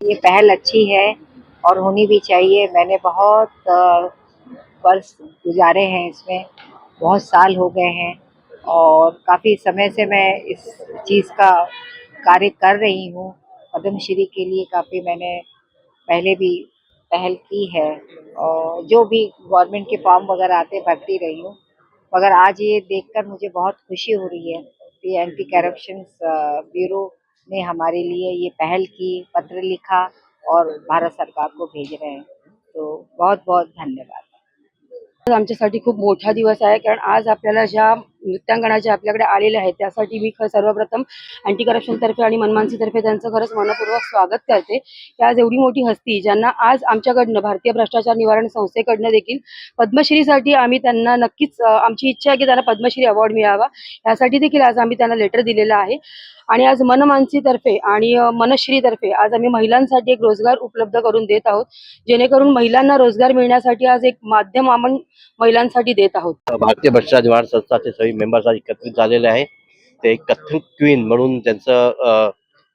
ये पहल अच्छी है और होनी भी चाहिए। मैंने बहुत वर्ष गुजारे हैं इसमें, बहुत साल हो गए हैं और काफ़ी समय से मैं इस चीज़ का कार्य कर रही हूँ। पद्मश्री के लिए काफ़ी मैंने पहले भी पहल की है और जो भी गवर्नमेंट के फॉर्म वगैरह आते भरती रही हूँ। मगर आज ये देखकर मुझे बहुत खुशी हो रही है कि एंटी करप्शन ब्यूरो ने हमारे लिए ये पहल की, पत्र लिखा और भारत सरकार को भेज रहे हैं। तो बहुत बहुत धन्यवाद। आज आमच्यासाठी खूप मोठा दिवस आहे, कारण आज आपल्याला ज्या नृत्यांगना ज्या आपल्याकडे आलेल्या आहेत त्यासाठी मी सर्वप्रथम अँटी करप्शनतर्फे आणि मनमानसीतर्फे त्यांचं खरंच मनपूर्वक स्वागत करते की आज एवढी मोठी हस्ती ज्यांना आज आमच्याकडनं भारतीय भ्रष्टाचार निवारण संस्थेकडनं देखील पद्मश्रीसाठी आम्ही त्यांना नक्कीच आमची इच्छा आहे की त्यांना पद्मश्री अवॉर्ड मिळावा, यासाठी देखील आज आम्ही त्यांना लेटर दिलेलं आहे। आणि आज मनमानसीतर्फे आणि मनश्रीतर्फे आज आम्ही महिलांसाठी एक रोजगार उपलब्ध करून देत आहोत, जेणेकरून महिलांना रोजगार मिळण्यासाठी आज एक माध्यम आपण महिलांसाठी देत आहोत। भारतीय भ्रष्टाचार निवारण संस्थाचे सगळे मेंबर्स आज एकत्रित झालेले आहे। ते कथक क्वीन म्हणून त्यांचं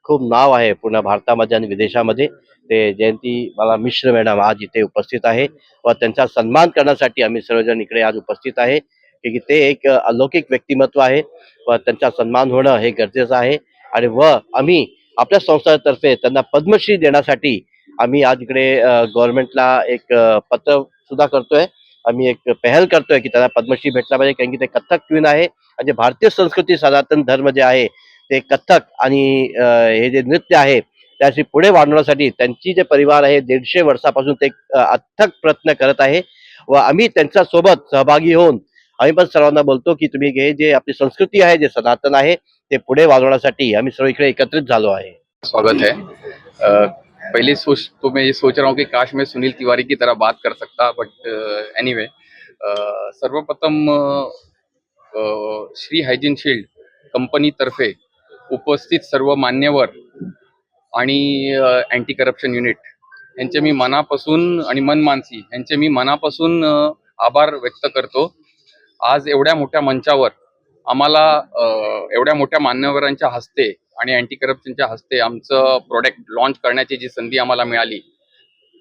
खूप नाव आहे पूर्ण भारतामध्ये आणि विदेशामध्ये। ते जयंती मला मिश्र मॅडम आज इथे उपस्थित आहे व त्यांचा सन्मान करण्यासाठी आम्ही सर्वजण इकडे आज उपस्थित आहे की ते एक अलौकिक व्यक्तिमत्व आहे व त्यांचा सन्मान होणं हे गरजेचं आहे। आणि आम्ही आपल्या संस्थेतर्फे त्यांना पद्मश्री देण्यासाठी आम्ही आज इकडे गव्हर्नमेंटला एक पत्र सुद्धा करतोय। आम्ही एक पहल करतोय की त्यांना पद्मश्री भेटला पाहिजे, कारण की ते कथक क्वीन आहे आणि भारतीय संस्कृती सनातन धर्म जे आहे ते कथक आणि हे जे नृत्य आहे त्याची पुढे वाढवण्यासाठी त्यांची जे परिवार आहे 150 वर्षापासून ते अथक प्रयत्न करत आहे व आम्ही त्यांच्या सोबत सहभागी होऊन आम्ही पण सर्वांना बोलतो की तुम्ही हे जे आपली संस्कृती आहे जे सनातन आहे ते पुढे वाढवण्यासाठी आम्ही सर्व इकडे एकत्रित झालो आहे। स्वागत है। मैं ये सोच रहा हूँ कि काश मैं सुनील तिवारी की तरह बात कर सकता, बट एनीवे सर्वप्रथम श्री हायजीन शील्ड कंपनी तर्फे उपस्थित सर्व मान्यवर आणि अँटी करप्शन युनिट यांचे मी मनापासून आणि मनमानसी यांचे मी मनापासून आभार व्यक्त करतो। आज एवढ्या मोठ्या मंचावर आम्हाला एवढ्या मोठ्या मान्यवरांच्या हस्ते आणि अँटी करप्शनच्या हस्ते आमचं प्रोडक्ट लॉन्च करण्याची जी संधी आम्हाला मिळाली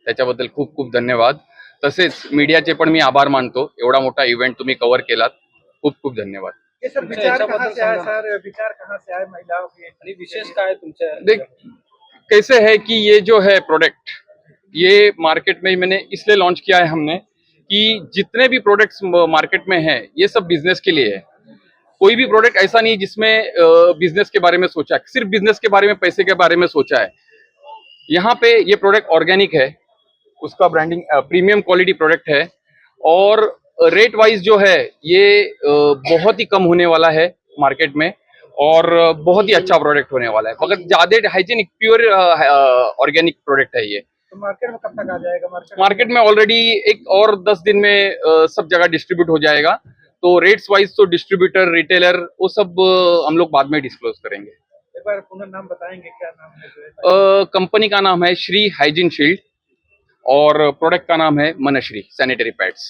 त्याच्याबद्दल खूप खूप धन्यवाद। तसेच मीडियाचे पण मी आभार मानतो, एवढा मोठा इव्हेंट तुम्ही कव्हर केलात, खूप खूप धन्यवाद। सर विचार कहाँ से आए, सर विचार कहाँ से आए महिलाओं के विशेष का है तुमचे? देख कैसे है कि ये जो है प्रोडक्ट ये मार्केट में मैंने इसलिए लॉन्च किया है हमने कि जितने भी प्रोडक्ट्स मार्केट में हैं ये सब बिजनेस के लिए है। कोई भी प्रोडक्ट ऐसा नहीं जिसमें बिजनेस के बारे में सोचा है, सिर्फ बिजनेस के बारे में, पैसे के बारे में सोचा है। यहाँ पे ये प्रोडक्ट ऑर्गेनिक है, उसका ब्रांडिंग प्रीमियम क्वालिटी प्रोडक्ट है और रेट वाइज जो है ये बहुत ही कम होने वाला है मार्केट में और बहुत ही अच्छा प्रोडक्ट होने वाला है। मगर ज्यादा हाइजीनिक प्योर ऑर्गेनिक प्रोडक्ट है ये। तो मार्केट में कब तक आ जाएगा? मार्केट में ऑलरेडी एक और 10 दिन में सब जगह डिस्ट्रीब्यूट हो जाएगा। तो रेट्स वाइज तो डिस्ट्रीब्यूटर, रिटेलर वो सब हम लोग बाद में डिस्क्लोज करेंगे। एक बार पुनः नाम बताएंगे, क्या नाम है? कंपनी का नाम है श्री हाइजीन शील्ड और प्रोडक्ट का नाम है मनश्री सैनिटरी पैड्स।